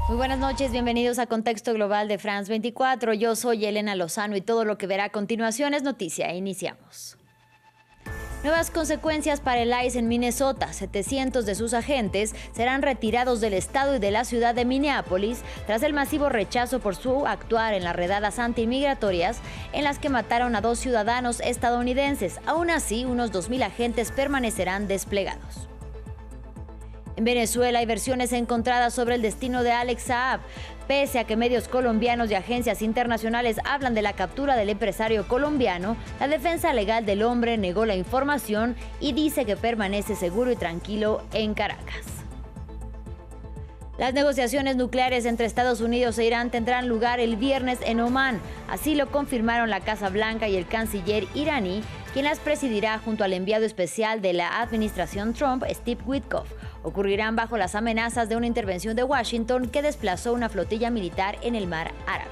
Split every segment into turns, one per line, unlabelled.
Muy buenas noches, bienvenidos a Contexto Global de France 24. Yo soy Elena Lozano y todo lo que verá a continuación es noticia. Iniciamos. Nuevas consecuencias para el ICE en Minnesota. 700 de sus agentes serán retirados del estado y de la ciudad de Minneapolis tras el masivo rechazo por su actuar en las redadas antimigratorias en las que mataron a 2 ciudadanos estadounidenses. Aún así, unos 2,000 agentes permanecerán desplegados. En Venezuela hay versiones encontradas sobre el destino de Alex Saab. Pese a que medios colombianos y agencias internacionales hablan de la captura del empresario colombiano, la defensa legal del hombre negó la información y dice que permanece seguro y tranquilo en Caracas. Las negociaciones nucleares entre Estados Unidos e Irán tendrán lugar el viernes en Omán. Así lo confirmaron la Casa Blanca y el canciller iraní, quien las presidirá junto al enviado especial de la administración Trump, Steve Witkoff. Ocurrirán bajo las amenazas de una intervención de Washington que desplazó una flotilla militar en el mar Árabe.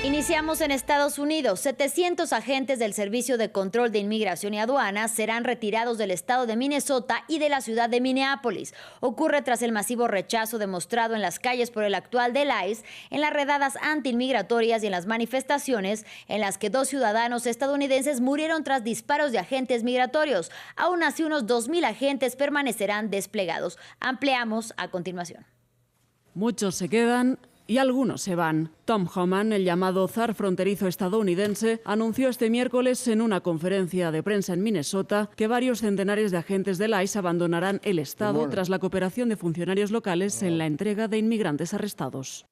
Iniciamos en Estados Unidos. 700 agentes del Servicio de Control de Inmigración y Aduanas serán retirados del estado de Minnesota y de la ciudad de Minneapolis. Ocurre tras el masivo rechazo demostrado en las calles por el actual del ICE, en las redadas antiinmigratorias y en las manifestaciones en las que 2 ciudadanos estadounidenses murieron tras disparos de agentes migratorios. Aún así, unos 2,000 agentes permanecerán desplegados. Ampliamos a continuación.
Muchos se quedan y algunos se van. Tom Homan, el llamado zar fronterizo estadounidense, anunció este miércoles en una conferencia de prensa en Minnesota que varios centenares de agentes del ICE abandonarán el estado tras la cooperación de funcionarios locales en la entrega de inmigrantes arrestados.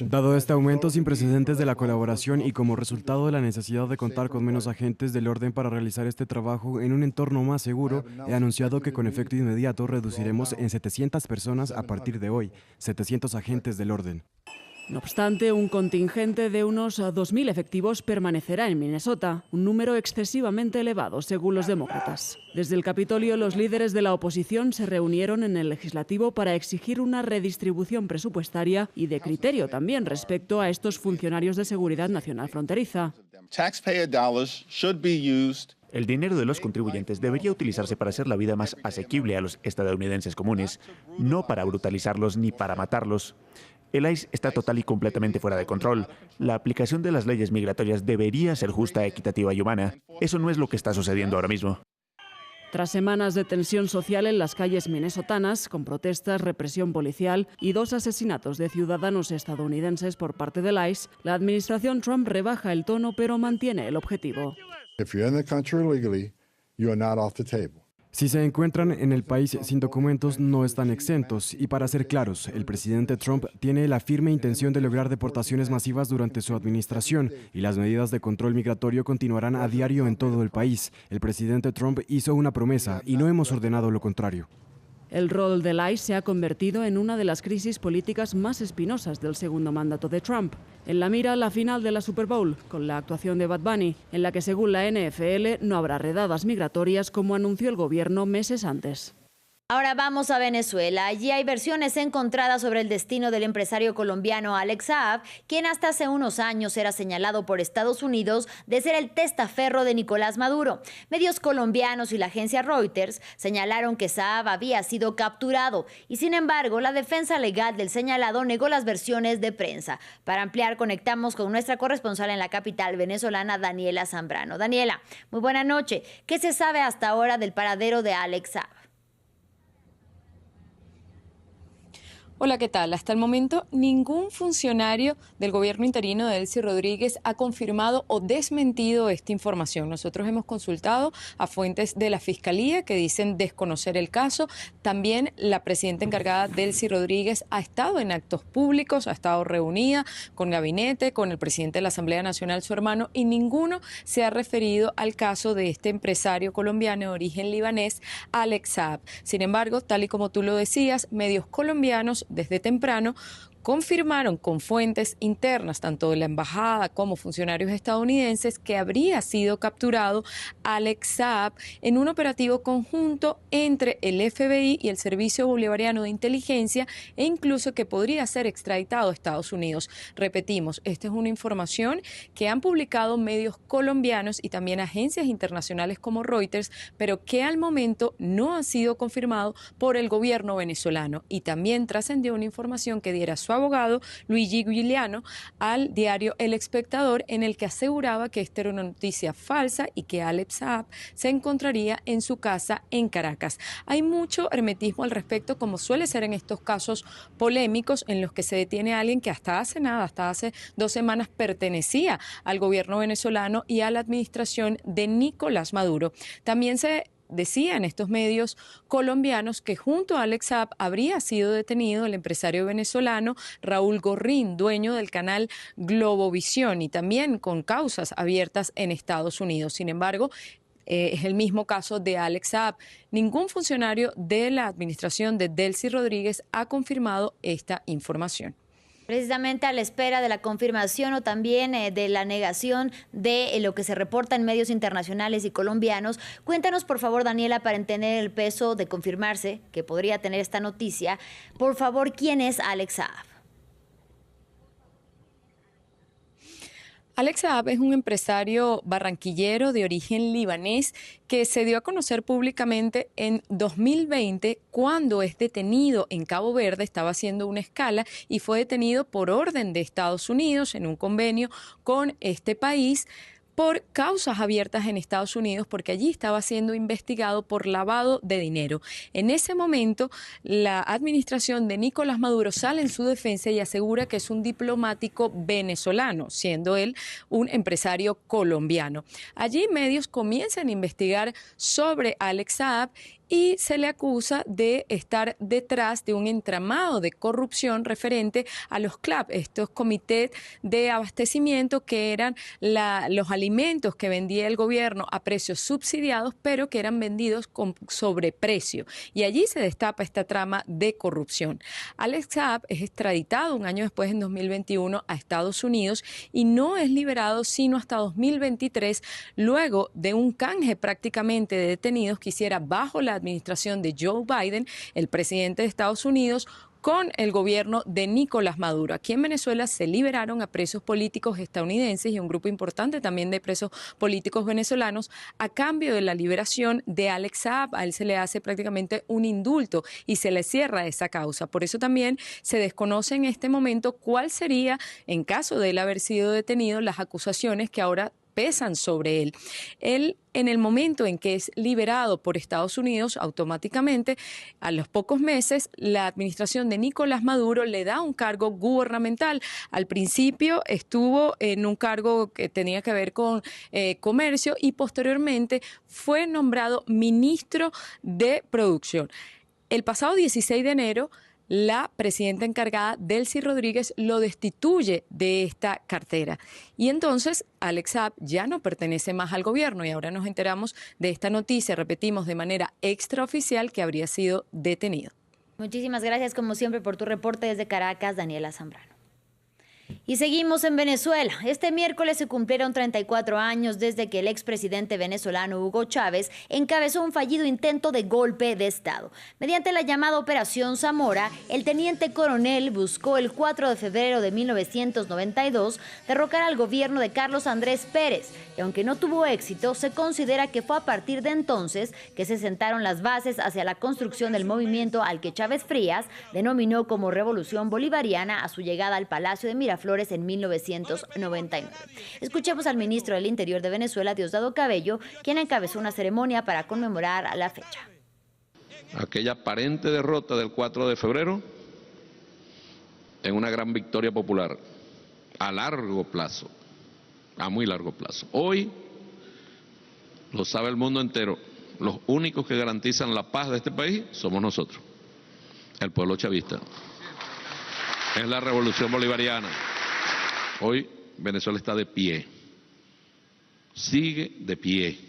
Dado este aumento sin precedentes de la colaboración y como resultado de la necesidad de contar con menos agentes del orden para realizar este trabajo en un entorno más seguro, he anunciado que con efecto inmediato reduciremos en 700 personas a partir de hoy, 700 agentes del orden.
No obstante, un contingente de unos 2,000 efectivos permanecerá en Minnesota, un número excesivamente elevado, según los demócratas. Desde el Capitolio, los líderes de la oposición se reunieron en el legislativo para exigir una redistribución presupuestaria y de criterio también respecto a estos funcionarios de seguridad nacional fronteriza.
El dinero de los contribuyentes debería utilizarse para hacer la vida más asequible a los estadounidenses comunes, no para brutalizarlos ni para matarlos. El ICE está total y completamente fuera de control. La aplicación de las leyes migratorias debería ser justa, equitativa y humana. Eso no es lo que está sucediendo ahora mismo.
Tras semanas de tensión social en las calles minnesotanas, con protestas, represión policial y 2 asesinatos de ciudadanos estadounidenses por parte del ICE, la administración Trump rebaja el tono pero mantiene el objetivo.
Si se encuentran en el país sin documentos, no están exentos. Y para ser claros, el presidente Trump tiene la firme intención de lograr deportaciones masivas durante su administración y las medidas de control migratorio continuarán a diario en todo el país. El presidente Trump hizo una promesa y no hemos ordenado lo contrario.
El rol del ICE se ha convertido en una de las crisis políticas más espinosas del segundo mandato de Trump. En la mira, la final de la Super Bowl, con la actuación de Bad Bunny, en la que según la NFL no habrá redadas migratorias como anunció el gobierno meses antes.
Ahora vamos a Venezuela. Allí hay versiones encontradas sobre el destino del empresario colombiano Alex Saab, quien hasta hace unos años era señalado por Estados Unidos de ser el testaferro de Nicolás Maduro. Medios colombianos y la agencia Reuters señalaron que Saab había sido capturado y, sin embargo, la defensa legal del señalado negó las versiones de prensa. Para ampliar, conectamos con nuestra corresponsal en la capital venezolana, Daniela Zambrano. Daniela, muy buena noche. ¿Qué se sabe hasta ahora del paradero de Alex Saab?
Hola, ¿qué tal? Hasta el momento, ningún funcionario del gobierno interino de Delcy Rodríguez ha confirmado o desmentido esta información. Nosotros hemos consultado a fuentes de la Fiscalía que dicen desconocer el caso. También la presidenta encargada, Delcy Rodríguez, ha estado en actos públicos, ha estado reunida con gabinete, con el presidente de la Asamblea Nacional, su hermano, y ninguno se ha referido al caso de este empresario colombiano de origen libanés, Alex Saab. Sin embargo, tal y como tú lo decías, medios colombianos desde temprano confirmaron con fuentes internas, tanto de la embajada como funcionarios estadounidenses, que habría sido capturado Alex Saab en un operativo conjunto entre el FBI y el Servicio Bolivariano de Inteligencia, e incluso que podría ser extraditado a Estados Unidos. Repetimos, esta es una información que han publicado medios colombianos y también agencias internacionales como Reuters, pero que al momento no ha sido confirmado por el gobierno venezolano. Y también trascendió una información que diera su abogado, Luigi Giuliano, al diario El Espectador, en el que aseguraba que esta era una noticia falsa y que Alex Saab se encontraría en su casa en Caracas. Hay mucho hermetismo al respecto, como suele ser en estos casos polémicos en los que se detiene a alguien que hasta hace 2 semanas pertenecía al gobierno venezolano y a la administración de Nicolás Maduro. También se decía en estos medios colombianos que junto a Alex Saab habría sido detenido el empresario venezolano Raúl Gorrín, dueño del canal Globovisión, y también con causas abiertas en Estados Unidos. Sin embargo, es el mismo caso de Alex Saab. Ningún funcionario de la administración de Delcy Rodríguez ha confirmado esta información.
Precisamente a la espera de la confirmación o también de la negación de lo que se reporta en medios internacionales y colombianos, cuéntanos por favor, Daniela, para entender el peso de confirmarse que podría tener esta noticia, por favor, ¿quién es Alex Saab?
Alex Saab es un empresario barranquillero de origen libanés que se dio a conocer públicamente en 2020 cuando es detenido en Cabo Verde, estaba haciendo una escala y fue detenido por orden de Estados Unidos en un convenio con este país por causas abiertas en Estados Unidos, porque allí estaba siendo investigado por lavado de dinero. En ese momento, la administración de Nicolás Maduro sale en su defensa y asegura que es un diplomático venezolano, siendo él un empresario colombiano. Allí medios comienzan a investigar sobre Alex Saab y se le acusa de estar detrás de un entramado de corrupción referente a los CLAP, estos comités de abastecimiento que eran los alimentos que vendía el gobierno a precios subsidiados, pero que eran vendidos con sobreprecio. Y allí se destapa esta trama de corrupción. Alex Saab es extraditado un año después, en 2021, a Estados Unidos y no es liberado sino hasta 2023, luego de un canje prácticamente de detenidos que hiciera bajo la administración de Joe Biden, el presidente de Estados Unidos, con el gobierno de Nicolás Maduro. Aquí en Venezuela se liberaron a presos políticos estadounidenses y un grupo importante también de presos políticos venezolanos a cambio de la liberación de Alex Saab. A él se le hace prácticamente un indulto y se le cierra esa causa. Por eso también se desconoce en este momento cuál sería, en caso de él haber sido detenido, las acusaciones que ahora pesan sobre él. Él, en el momento en que es liberado por Estados Unidos, automáticamente, a los pocos meses, la administración de Nicolás Maduro le da un cargo gubernamental. Al principio estuvo en un cargo que tenía que ver con comercio y posteriormente fue nombrado ministro de Producción. El pasado 16 de enero, la presidenta encargada, Delcy Rodríguez, lo destituye de esta cartera. Y entonces Alex Saab ya no pertenece más al gobierno y ahora nos enteramos de esta noticia, repetimos, de manera extraoficial, que habría sido detenido.
Muchísimas gracias, como siempre, por tu reporte desde Caracas, Daniela Zambrano. Y seguimos en Venezuela. Este miércoles se cumplieron 34 años desde que el expresidente venezolano Hugo Chávez encabezó un fallido intento de golpe de Estado. Mediante la llamada Operación Zamora, el teniente coronel buscó el 4 de febrero de 1992 derrocar al gobierno de Carlos Andrés Pérez, y aunque no tuvo éxito, se considera que fue a partir de entonces que se sentaron las bases hacia la construcción del movimiento al que Chávez Frías denominó como Revolución Bolivariana a su llegada al Palacio de Miraflores en 1999. Escuchemos al ministro del Interior de Venezuela, Diosdado Cabello, quien encabezó una ceremonia para conmemorar a la fecha.
Aquella aparente derrota del 4 de febrero en una gran victoria popular a largo plazo, a muy largo plazo. Hoy, lo sabe el mundo entero, los únicos que garantizan la paz de este país somos nosotros, el pueblo chavista. Es la revolución bolivariana. Hoy Venezuela está de pie, sigue de pie.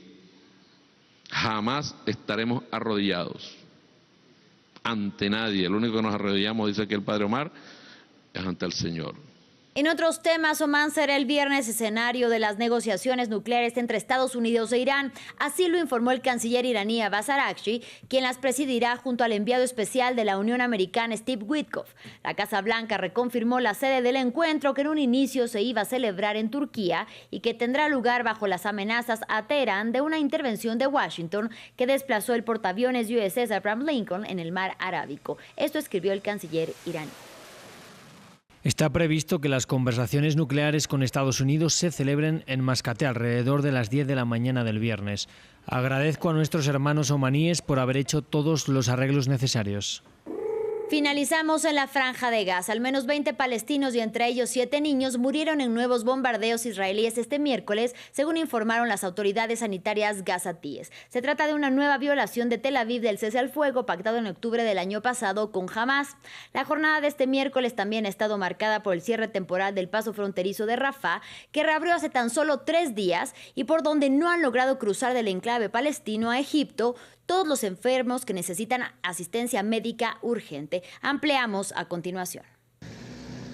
Jamás estaremos arrodillados ante nadie. El único que nos arrodillamos, dice aquí el padre Omar, es ante el Señor.
En otros temas, Omán será el viernes escenario de las negociaciones nucleares entre Estados Unidos e Irán. Así lo informó el canciller iraní Abbas Araghchi, quien las presidirá junto al enviado especial de la Unión Americana Steve Witkoff. La Casa Blanca reconfirmó la sede del encuentro, que en un inicio se iba a celebrar en Turquía y que tendrá lugar bajo las amenazas a Teherán de una intervención de Washington que desplazó el portaaviones USS Abraham Lincoln en el mar Arábico. Esto escribió el canciller iraní.
Está previsto que las conversaciones nucleares con Estados Unidos se celebren en Mascate alrededor de las 10 de la mañana del viernes. Agradezco a nuestros hermanos omaníes por haber hecho todos los arreglos necesarios.
Finalizamos en la Franja de Gaza. Al menos 20 palestinos y entre ellos 7 niños murieron en nuevos bombardeos israelíes este miércoles, según informaron las autoridades sanitarias gazatíes. Se trata de una nueva violación de Tel Aviv del cese al fuego pactado en octubre del año pasado con Hamas. La jornada de este miércoles también ha estado marcada por el cierre temporal del paso fronterizo de Rafah, que reabrió hace tan solo 3 días y por donde no han logrado cruzar del enclave palestino a Egipto todos los enfermos que necesitan asistencia médica urgente. Ampliamos a continuación.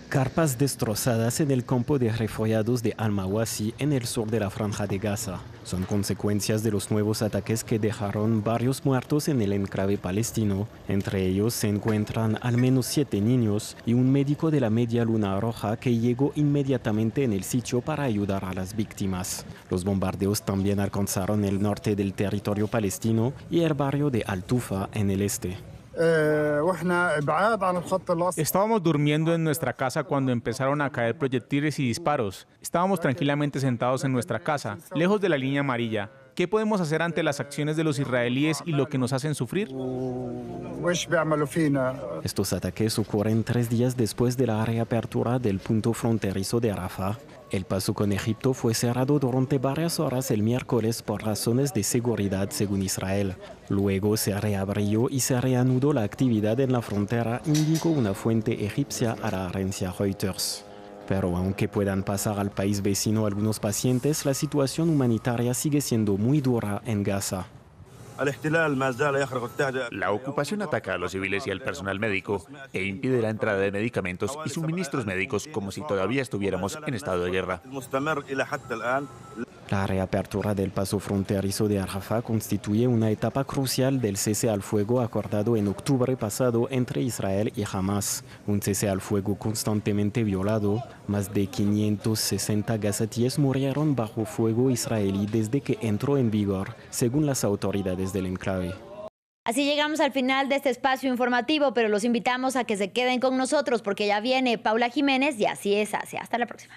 Carpas destrozadas en el campo de refugiados de Al-Mawasi en el sur de la Franja de Gaza. Son consecuencias de los nuevos ataques que dejaron varios muertos en el enclave palestino. Entre ellos se encuentran al menos 7 niños y un médico de la Media Luna Roja que llegó inmediatamente en el sitio para ayudar a las víctimas. Los bombardeos también alcanzaron el norte del territorio palestino y el barrio de Al-Tufa en el este.
Estábamos durmiendo en nuestra casa cuando empezaron a caer proyectiles y disparos. Estábamos tranquilamente sentados en nuestra casa, lejos de la línea amarilla. ¿Qué podemos hacer ante las acciones de los israelíes y lo que nos hacen sufrir?
Estos ataques ocurren 3 días después de la reapertura del punto fronterizo de Rafah. El paso con Egipto fue cerrado durante varias horas el miércoles por razones de seguridad, según Israel. Luego se reabrió y se reanudó la actividad en la frontera, indicó una fuente egipcia a la agencia Reuters. Pero aunque puedan pasar al país vecino algunos pacientes, la situación humanitaria sigue siendo muy dura en Gaza.
La ocupación ataca a los civiles y al personal médico e impide la entrada de medicamentos y suministros médicos como si todavía estuviéramos en estado de guerra.
La reapertura del paso fronterizo de Rafah constituye una etapa crucial del cese al fuego acordado en octubre pasado entre Israel y Hamas. Un cese al fuego constantemente violado. Más de 560 gazatíes murieron bajo fuego israelí desde que entró en vigor, según las autoridades del enclave.
Así llegamos al final de este espacio informativo, pero los invitamos a que se queden con nosotros porque ya viene Paula Jiménez y Así es Asia. Hasta la próxima.